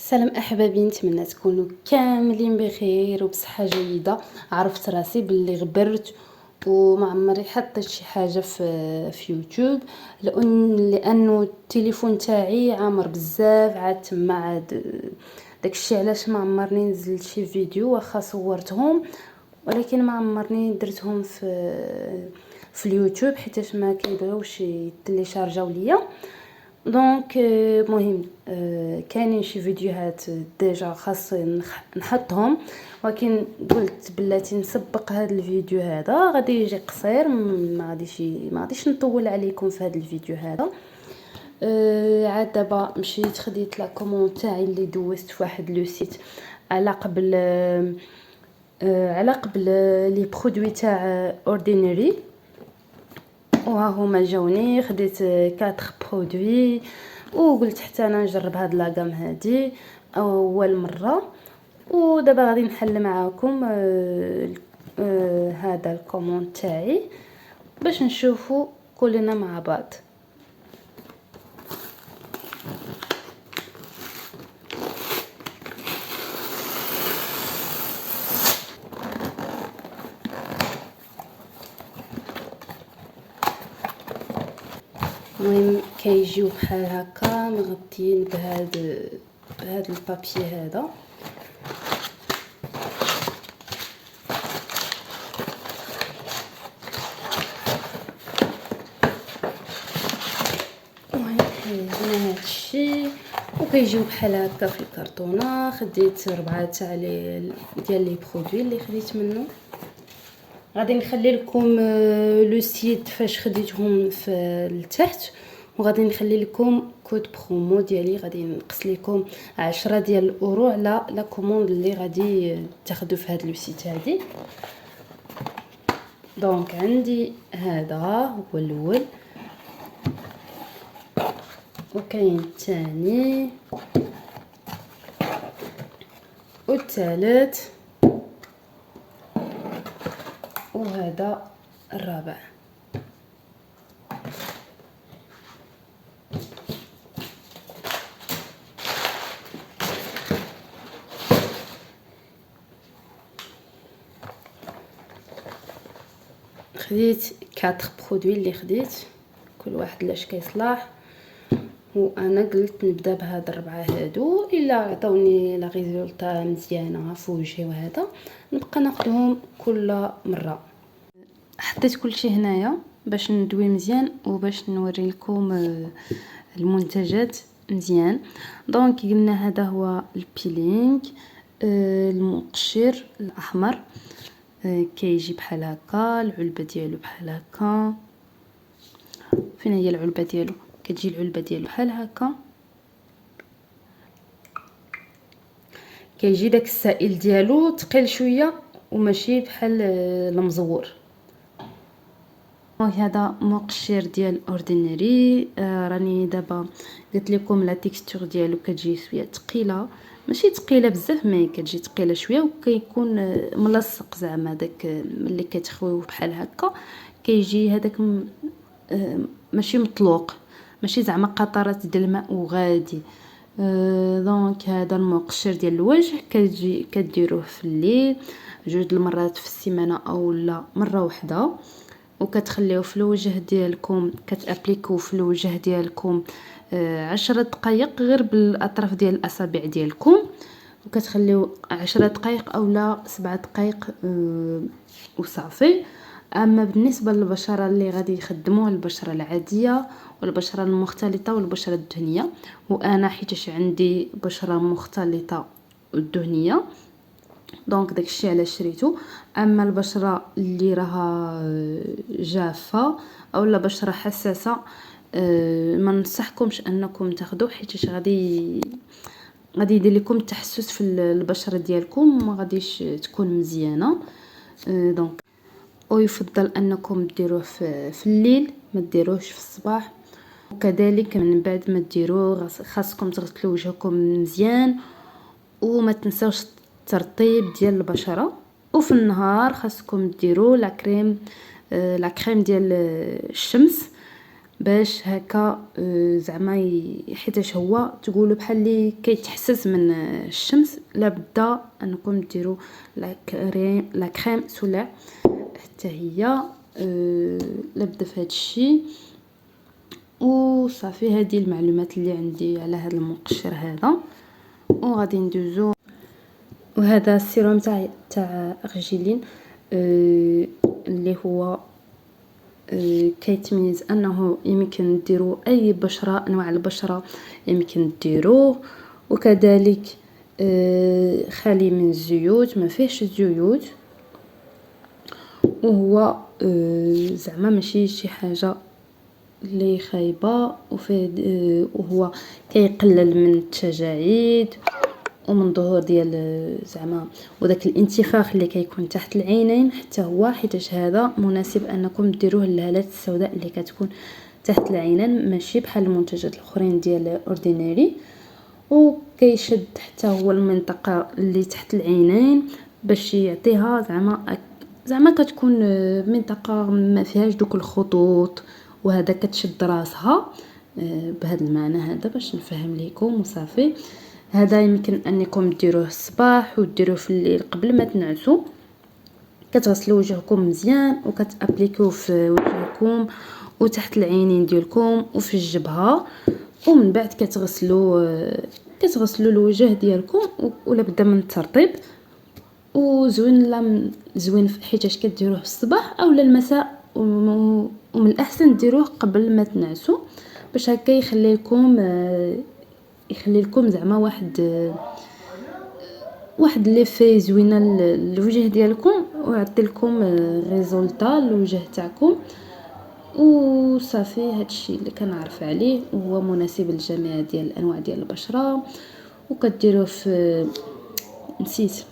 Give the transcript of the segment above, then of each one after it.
سلام احبابي، نتمنى تكونوا كاملين بخير وبصحه جيده. عرفت راسي باللي غبرت وما عمري حطيت شي حاجه في يوتيوب، لانه التليفون تاعي عامر بزاف، عاد تما عاد داكشي علاش ما عمرني نزلت شي فيديو، واخا صورتهم ولكن ما عمرني درتهم في اليوتيوب حيت ما كيبغيوش يتليشارجاو ليا. دونك مهم كاينين شي فيديوهات ديجا خاصني نحطهم، ولكن قلت بلاتي نسبق هذا الفيديو هذا غادي يجي قصير، ما غاديش نطول عليكم في هذا الفيديو هذا. عاد دابا مشيت خديت لا كوموند تاعي اللي دوزت في واحد لو سيت على قبل لي برودوي تاع اوردينري، وها هما جاوني. خديت 4 برودوي وقلت حتى انا نجرب هاد لاغام هادي اول مره، ودابا غادي نحل معاكم هذا الكوموند تاعي باش نشوفوا كلنا مع بعض. المهم كيجيو بحال هكا مغطيين بهذا البابي هذا. المهم حيدنا هادشي وكيجيو بحال هكا في الكرتونه. خديت 4 تاع ديال لي برودوي اللي خديت منه. غادي نخلي لكم لو سيت فاش خديتهم في التحت، وغادي نخلي لكم كود برومو ديالي، غادي نقص لكم 10 ديال الاورو على لا كوموند اللي غادي تاخذوا في هذا لو سيت هذه. دونك عندي هذا هو الاول، وكاين الثاني والثالث وهذا الرابع. خديت 4 برودوي اللي خديت، كل واحد لاش كيصلاح، وانا قلت نبدا بهاد 4 هادو، الا عطاوني لا ريزولطا مزيانه في وجهي وهذا نبقى ناخذهم كل مره. حطيت كلشي هنايا باش ندوي مزيان وباش نوري لكم المنتجات مزيان. دونك قلنا هذا هو البيلينغ، المقشر الاحمر كيجي بحال هكا، العلبه ديالو بحال هكا. فين هي العلبه ديالو؟ كتجي العلبه ديالو بحال هكا، كيجي داك السائل ديالو ثقيل شويه وماشي بحال المزور. هذا مقشر ديال اوردينري. راني دابا قلت لكم لا تيكستور ديالو كتجي شويه ثقيله، ماشي ثقيله بزاف مي كتجي ثقيله شويه، وكيكون ملصق زعما داك ملي كتخويوه بحال هكا كيجي هذاك ماشي مطلوق، ماشي زعما قطرات ديال الماء وغادي. دونك هذا المقشر ديال الوجه كديروه في الليل 2 المرات في السيمانه او لا مره واحده، وكتخليوه في الوجه ديالكم، كتابليكوه في الوجه ديالكم 10 دقائق غير بالاطراف ديال الاصابع ديالكم، وكتخليوه 10 دقائق او لا 7 دقائق وصافي. اما بالنسبه للبشره اللي غادي يخدموها، البشره العاديه والبشره المختلطه والبشره الدهنيه، وانا حيتاش عندي بشره مختلطه والدهنيه دونك داكشي علاش شريته. اما البشره اللي راها جافه او لا بشره حساسه ما ننصحكمش انكم تاخذوه، حيت غادي يدير لكم تحسس في البشره ديالكم، ما غاديش تكون مزيانه. دونك ويفضل انكم ديروه في الليل، ما ديروهش في الصباح. وكذلك من بعد ما ديروه خاصكم تغسلوا وجهكم مزيان، وما تنساوش الترطيب ديال البشره. وفي النهار خاصكم ديروا لا كريم ديال الشمس باش هكا زعما حيتاش هو تقولوا بحال اللي كيتحسس من الشمس. لابد انكم ديروا لا كريم سولار حتى هي لابد في هذا الشيء. وصافي هذه المعلومات اللي عندي على هذا المقشر هذا. وغادي ندوزو. وهذا السيروم تاع ارجيلين اللي هو كيتميز انه يمكن ديرو اي بشره، انواع البشره يمكن ديروه. وكذلك خالي من الزيوت، ما فيهش زيوت، وهو زعما ماشي شي حاجه اللي خايبه. وهو كيقلل من التجاعيد ومن ظهور ديال زعما وداك الانتفاخ اللي كيكون تحت العينين حتى هو، حيتاش هذا مناسب انكم ديروه للهالات السوداء اللي كتكون تحت العينين، ماشي بحال المنتجات الاخرين ديال اورديناري. وكيشد حتى هو المنطقه اللي تحت العينين باش يعطيها زعما كتكون منطقه ما فيهاش دوك الخطوط، وهذا كتشد راسها بهذا المعنى هذا باش نفهم لكم. وصافي هذا يمكن انكم ديروه الصباح وديروه في الليل قبل ما تنعسوا. كتغسلوا وجهكم مزيان وكتابليكوه في وجهكم وتحت العينين ديالكم وفي الجبهه، ومن بعد كتغسلوا الوجه ديالكم. ولا بدا من الترطيب وزوين، لا زوين حيتاش كديروه الصباح او المساء. ومن الاحسن ديروه قبل ما تنعسوا باش هكا يخلي لكم زعما واحد لي في زوينه الوجه ديالكم، ويعطي لكم ريزولطا الوجه تاعكم. وصافي هادشي اللي كنعرف عليه، وهو مناسب لجميع ديال الانواع ديال البشره. وكديروه في نسيت،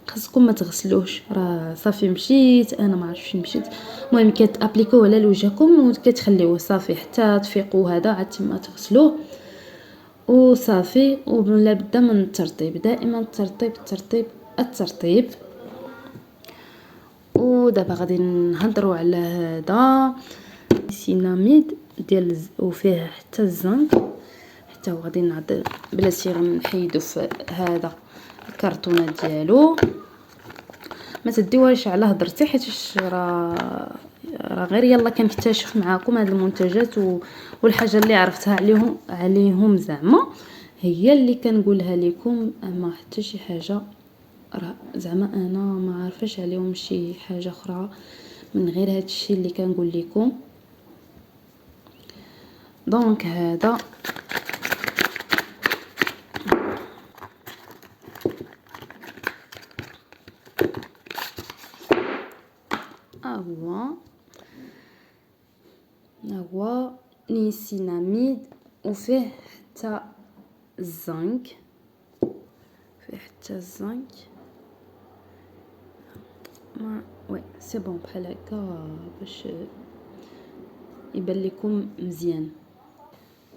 خاصكم ما تغسلوش، راه صافي مشيت انا ما عرفتش فين مشيت. المهم كتابليكوه على وجهكم وكتخليوه صافي حتى تفيقوا، هذا عاد تما تغسلوه وصافي. ولا بدا من الترطيب، دائما الترطيب. ودابا غادي نهضروا على هذا سيناميد ديال وفيه حتى الزنك، حتى هو غادي نعطي بلاتي غنحيدو في هذا الكرتونه ديالو. ما تديوهاش على هضرتي حيت راه غير يلا كنكتشف معاكم هاد المنتجات والحاجه اللي عرفتها عليهم زعما هي اللي كنقولها لكم. اما حتى شي حاجه راه زعما انا ما عارفاش عليهم شي حاجه اخرى من غير هاد الشيء اللي كنقول لكم. دونك هذا هو نيسيناميد، وفيه حتى الزنك، ما وي سي بون بحال هكا باش يبان لكم مزيان.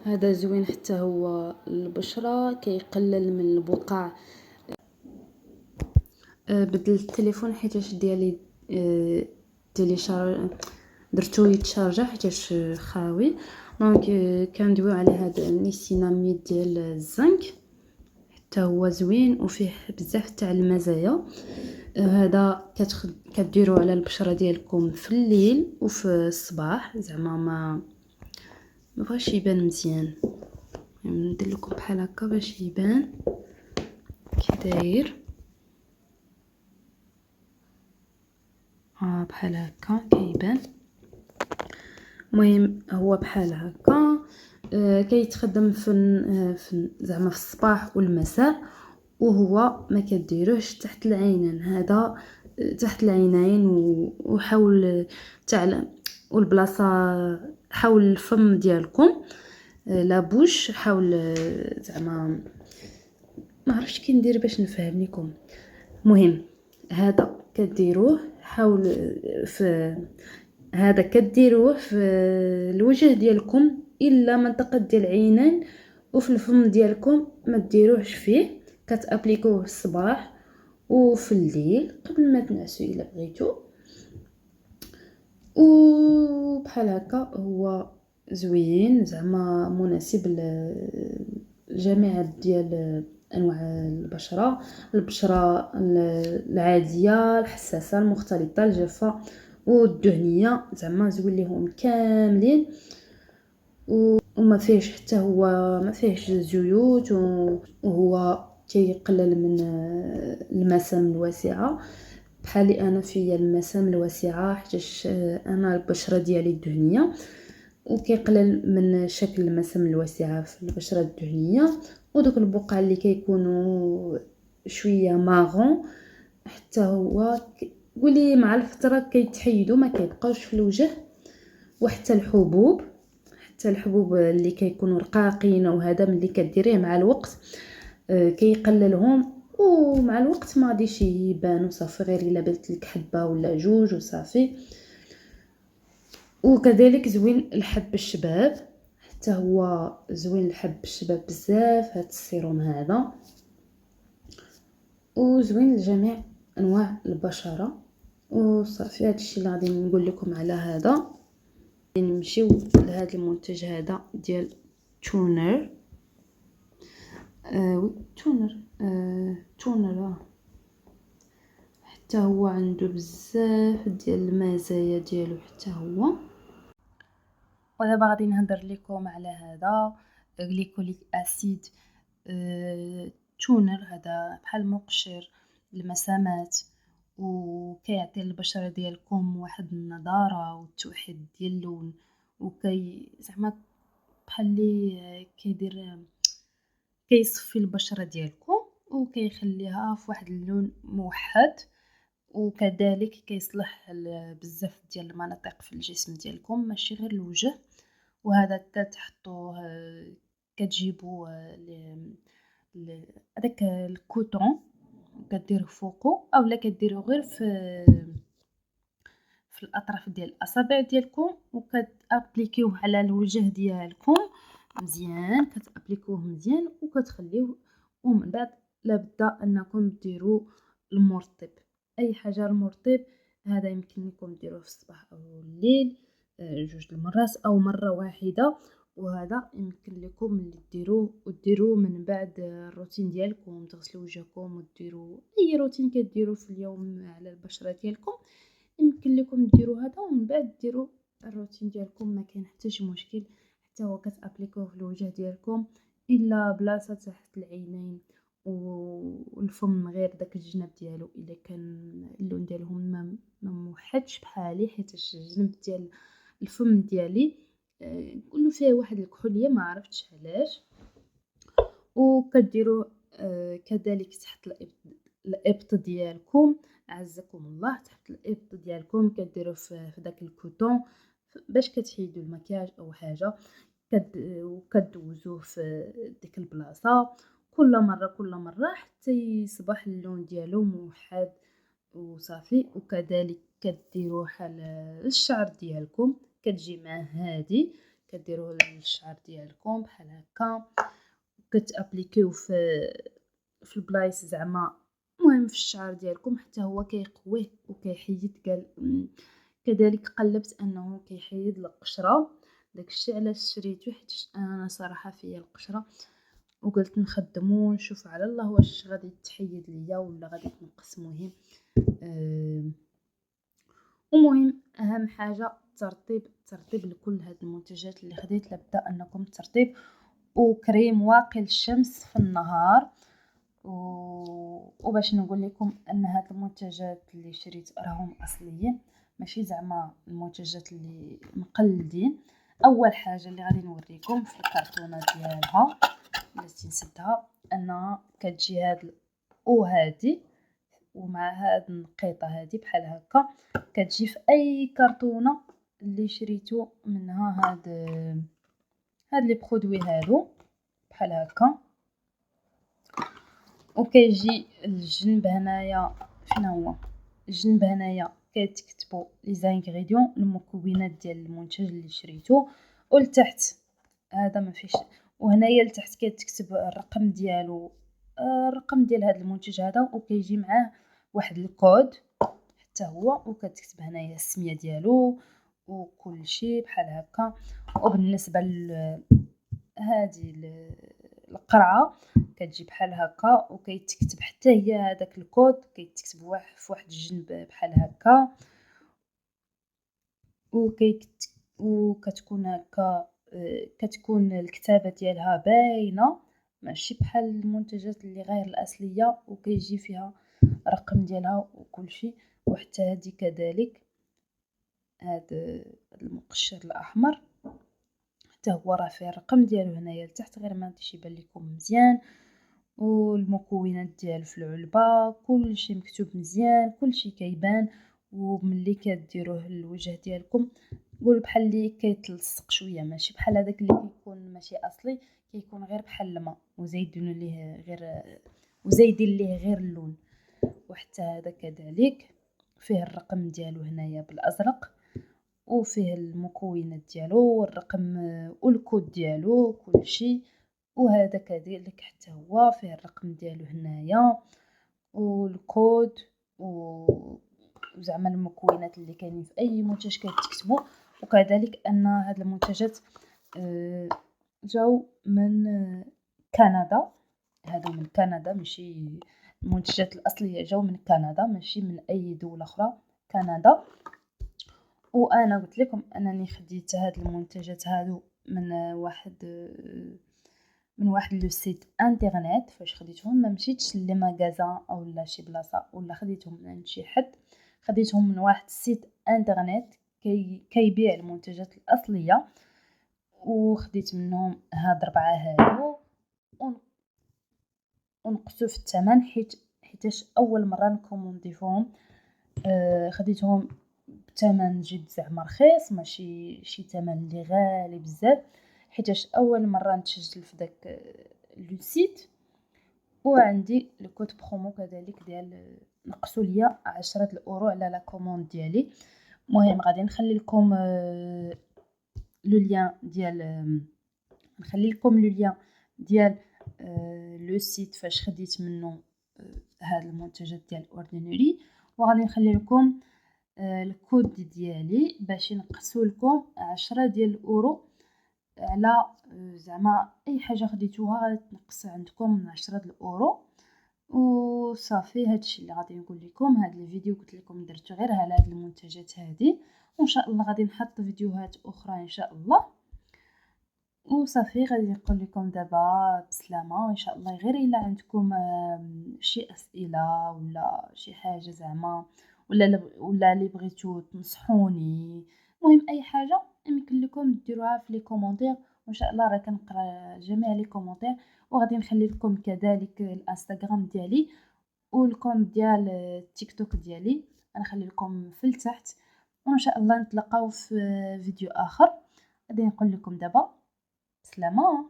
هذا زوين حتى هو البشره، كيقلل من البقع. بدل التليفون حيتاش ديالي درتو يتشارجا حيتاش خاوي. دونك كندويو على هذا النيسيناميد ديال الزنك، حتى هو زوين وفيه بزاف تاع المزايا. هذا كديروا على البشره ديالكم في الليل وفي الصباح، زعما ما بغاش يبان مزيان. ندير لكم بحال هكا باش يبان كي داير. بحال هكا كيبان. المهم هو بحال هكا كيتخدم في زعما في الصباح والمساء، وهو ما كديروهش تحت العينين. هذا تحت العينين وحول تاع والبلاصه حول الفم ديالكم، لا بوش حول زعما ما عرفتش كي ندير باش نفهم لكم. المهم هذا كديروه حول في هذا كديروه في الوجه ديالكم الا منطقه ديال العينين، وفي الفم ديالكم ما ديروهش فيه. كتابليكوه الصباح وفي الليل قبل ما تنعسوا الا بغيتو. وبحال بحال هكا هو زوين زعما مناسب لجميع ديال انواع البشره العاديه، الحساسه، المختلطه، الجافه والدهنيه، زعما زوين ليهم كاملين. وما فيهش حتى هو ما فيهش زيوت، وهو كيقلل من المسام الواسعه بحالي انا فيا المسام الواسعه، حيت انا البشره ديالي دهنيه، وكيقلل من شكل المسام الواسعه في البشره الدهنيه. ودوك البقع اللي كيكونوا شويه ماغون حتى هو قولي مع الفتره كيتحيدوا ما كيبقاوش في الوجه. وحتى الحبوب اللي كيكونوا رقاقين وهذا ملي كديريه مع الوقت كيقللهم، ومع الوقت ما غاديش يبانوا صافي، غير الا بانت لك حبه ولا جوج وصافي. وكذلك زوين لحب الشباب، حتى هو زوين لحب الشباب بزاف هذا السيروم هذا، وزوين لجميع انواع البشره. وصافي هادشي اللي غادي نقول لكم على هذا. نمشيو لهذا المنتج هذا ديال تونر. تونر حتى هو عنده بزاف ديال المزايا ديالو حتى هو. ودابا غادي نهضر لكم على هذا غليكوليك اسيد. تونر هذا بحال مقشر المسامات، وكيعطي للبشره ديالكم واحد النضاره والتوحيد ديال اللون، زعما بحال اللي كيصفي البشره ديالكم وكيخليها في واحد اللون موحد. وكذلك كيصلح بزاف ديال المناطق في الجسم ديالكم ماشي غير الوجه. وهذا كتحطوه كتجيبوا هذاك الكوطون كديروه فوقو، اولا كديروه غير في الاطراف ديال الاصابع ديالكم، وكتابليكيوه على الوجه ديالكم مزيان، كتابليكوه مزيان وكتخليوه. ومن بعد لابد انكم ديروا المرطب، اي حاجه المرطب هذا يمكن لكم ديروه في الصباح او الليل جوج المرات او مره واحده. وهذا يمكن لكم اللي ديروه من بعد الروتين ديالكم، تغسلوا وجهكم وديروا اي روتين كديروا في اليوم على البشره ديالكم، يمكن لكم ديروا هذا ومن بعد ديروا الروتين ديالكم، ما كاين حتى شي مشكل. حتى هو كتابليكوه في الوجه ديالكم الا بلاصه تحت العينين والفم، غير داك الجنب ديالو الا كان اللون ديالهم ما موحدش بحالي، حيت الجنب ديال الفم ديالي كله فيه واحد الكحوليه ما عرفتش علاش. وكديروا كذلك تحت الابط ديالكم، اعزكم الله، تحت الابط ديالكم كديروا في داك الكوطون باش كتحيدوا المكياج او حاجه، وكدوزوه في ديك البلاصه كل مره حتى يصبح اللون ديالو موحد وصافي. وكذلك كديروه على الشعر ديالكم، كتجي معاه هادي كديروه للشعر ديالكم بحال هكا، كتابليكيو في البلايص زعما المهم في الشعر ديالكم حتى هو كيقويه وكيحيد كذلك قلبت انه كيحيد القشره. داكشي علاش شريته، حيت انا صراحه فيا القشره وقلت نخدمو ونشوف على الله واش غادي تحيد ليا ولا غادي تنقص. المهم اهم حاجه الترطيب لكل هاد المنتجات اللي خديت. لابد انكم ترطيب وكريم واقي للشمس في النهار. وباش نقول لكم ان هاد المنتجات اللي شريت راهم اصليين، ماشي زعما المنتجات اللي مقلدين. اول حاجه اللي غادي نوريكم في الكرتونه ديالها بلاتي نسدها، انها كتجي هاد وهادي ومع هاد النقيطه هادي بحال هكا، كتجي في اي كرتونه اللي شريتو منها هاد لي برودوي هادو بحال هكا. وكيجي الجنب هنايا فين هو الجنب هنايا كيتكتبوا لي زانغريديون المكونات ديال المنتج اللي شريتو، ولتحت هذا ما فيش، وهنايا لتحت كيتكتب الرقم ديالو، الرقم ديال هذا المنتج هذا، وكيجي معاه واحد الكود حتى هو، وكتكتب هنايا السميه ديالو وكل شيء بحال هكا. وبالنسبه هذه القرعه كتجي بحال هكا وكيتكتب حتى هي هذاك الكود كيتكتب في واحد الجنب بحال هكا، وكتكون هكا كتكون الكتابه ديالها باينه، ماشي بحال المنتجات اللي غير الاصليه وكيجي فيها رقم ديالها وكل شيء. وحتى هذه كذلك، هذا المقشر الاحمر حتى هو راه فيه الرقم ديالو هنايا لتحت، غير ما غاديش يبان لكم مزيان. والمكونات ديالو في العلبه كلشي مكتوب مزيان، كلشي كيبان. وملي كديروه للوجه ديالكم قول بحال اللي كيتلصق شويه، ماشي بحال هذاك اللي كيكون ماشي اصلي، كيكون غير بحال الماء وزايدين ليه غير اللون. وحتى هذا كذلك فيه الرقم ديالو هنايا بالازرق، وفيه المكونات ديالو والرقم والكود ديالو كلشي. وهذا كذلك حتى هو فيه الرقم ديالو هنايا والكود وزعما المكونات اللي كاينين في اي منتج كيتكتبوا. وكذلك ان هاد المنتجات جاو من كندا، هادو من كندا، ماشي المنتجات الاصليه جاو من كندا ماشي من اي دوله اخرى، كندا. وانا قلت لكم انني خديت هاد المنتجات هادو من واحد لو سيت انترنت. فاش خديتهم ما مشيتش لي ماغازان او لا شي بلاصه ولا خديتهم من عند شي حد، خديتهم من واحد السيت انترنت كيبيع المنتجات الاصليه. وخديت منهم هاد 4 هادو ونقصوا في الثمن حيتاش اول مره نكومونديفهم. خديتهم بثمن جد زعما رخيص، ماشي شي ثمن اللي غالي بزاف، حيتاش اول مره نتسجل في داك لو سيت. وعندي لو كود برومو كذلك ديال نقصوا ليا 10 الاورو على لا كوموند ديالي. المهم غادي نخلي لكم لو لين ديال لو سيت فاش خديت منه هاد المنتجات ديال اوردينري. وغادي نخلي لكم الكود ديالي باش ينقصوا لكم 10 ديال الاورو على زعما اي حاجه خديتوها تنقص عندكم 10 الاورو. وصافي هادشي اللي غادي نقول لكم. هاد الفيديو قلت لكم درته غير على هاد المنتجات هادي، وان شاء الله غادي نحط فيديوهات اخرى ان شاء الله. وصافي غادي نقول لكم دابا بسلامه، وان شاء الله غير الا عندكم شي اسئله ولا شي حاجه زعما ولا اللي بغيتو تنصحوني، المهم اي حاجه يمكن لكم ديروها في لي كومونتير، وان شاء الله راه كنقرا جميع لي كومونتير. وغادي نخلي لكم كذلك الانستغرام ديالي والكونت ديال التيك توك ديالي، غنخلي لكم في التحت. وان شاء الله نتلاقاو في فيديو اخر. غادي نقول لكم دابا بسلامه.